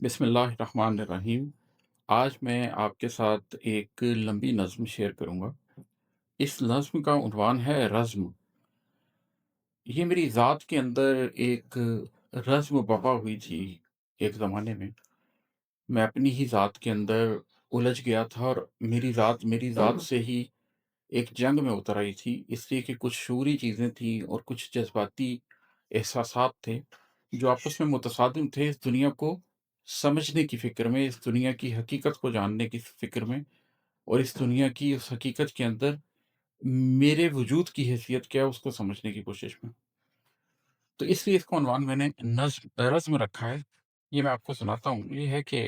बिस्मिल्लाहिर्रहमानिर्रहीम। आज मैं आपके साथ एक लंबी नज़्म शेयर करूँगा। इस नज़्म का उन्वान है रज़्म। ये मेरी ज़ात के अंदर एक रज़्म बक़ा हुई थी एक ज़माने में। मैं अपनी ही ज़ात के अंदर उलझ गया था और मेरी ज़ात से ही एक जंग में उतर आई थी, इसलिए कि कुछ शूरी चीज़ें थीं और कुछ जज़्बाती एहसासात थे, जो आपस में मुतसादिम थे इस दुनिया को समझने की फ़िक्र में, इस दुनिया की हकीकत को जानने की फ़िक्र में और इस दुनिया की उस हकीकत के अंदर मेरे वजूद की हैसियत क्या है, उसको समझने की कोशिश में। तो इसलिए इसका उन्वान मैंने रज़्म रखा है। ये मैं आपको सुनाता हूँ। ये है कि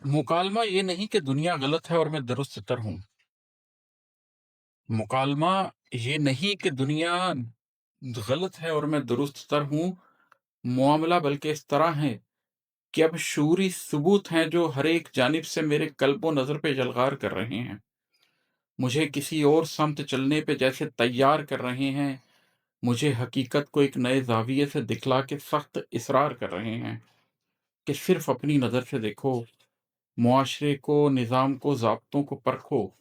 मुकालमा ये नहीं कि दुनिया गलत है और मैं दुरुस्त तर हूँ। मुकालमा ये नहीं कि दुनिया गलत है और मैं दुरुस्त तर हूँ। मुआमला बल्कि इस तरह है कि अब शूरी सबूत हैं जो हर एक जानिब से मेरे कल्बो नज़र पे जलगार कर रहे हैं। मुझे किसी और समत चलने पे जैसे तैयार कर रहे हैं। मुझे हकीकत को एक नए ज़ाविये से दिखला के सख्त इसरार कर रहे हैं कि सिर्फ़ अपनी नज़र से देखो, मुआशरे को, निज़ाम को, ज़ाब्तों को परखो।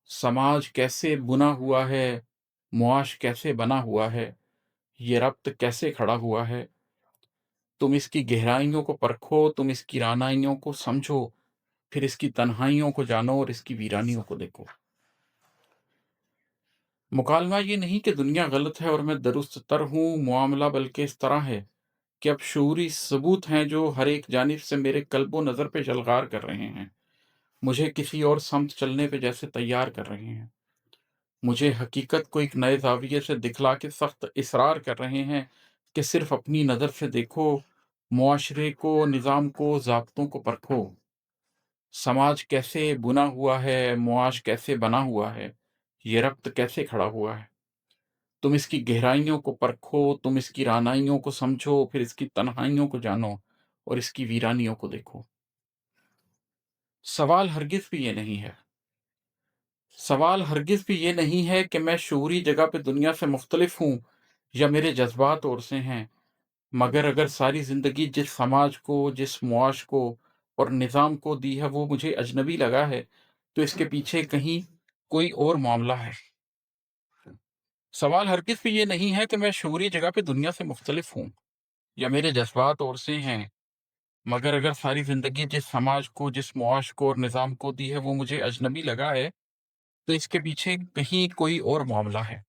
समाज कैसे बुना हुआ है, मुआश कैसे बना हुआ है, ये रब्त कैसे खड़ा हुआ है। तुम इसकी गहराइयों को परखो, तुम इसकी रानाइयों को समझो, फिर इसकी तन्हाइयों को जानो और इसकी वीरानियों को देखो। मुकालमा ये नहीं कि दुनिया गलत है और मैं दुरुस्त तर हूँ, मुआमला बल्कि इस तरह है कि अब शऊरी सबूत हैं जो हर एक जानिब से मेरे कल्बो नज़र पे जलगार कर रहे हैं। मुझे किसी और समत चलने पे जैसे तैयार कर रहे हैं। मुझे हकीकत को एक नए ज़ाविये से दिखला के सख्त इसरार कर रहे हैं कि सिर्फ़ अपनी नज़र से देखो, मुआशरे को, निज़ाम को, ज़ाब्तों को परखो। समाज कैसे बुना हुआ है, मुआश कैसे बना हुआ है, ये रब्त कैसे खड़ा हुआ है। तुम इसकी गहराइयों को परखो, तुम इसकी रानाइयों को समझो, फिर इसकी तन्हाइयों को जानो और इसकी वीरानियों को देखो। सवाल हरगिज़ भी ये नहीं है सवाल हरगिज़ भी ये नहीं है कि मैं शऊरी जगह पे दुनिया से मुख्तलिफ हूँ या मेरे जज़्बात और से हैं, मगर अगर सारी ज़िंदगी जिस समाज को, जिस मुआश को और निज़ाम को दी है वो मुझे अजनबी लगा है, तो इसके पीछे कहीं कोई और मामला है। सवाल हरगिज़ भी ये नहीं है कि मैं शऊरी जगह पे दुनिया से मुख्तलिफ हूँ या मेरे जज़्बात और से हैं, मगर अगर सारी ज़िंदगी जिस समाज को, जिस मुआश को और निज़ाम को दी है वो मुझे अजनबी लगा है, तो इसके पीछे कहीं कोई और मामला है।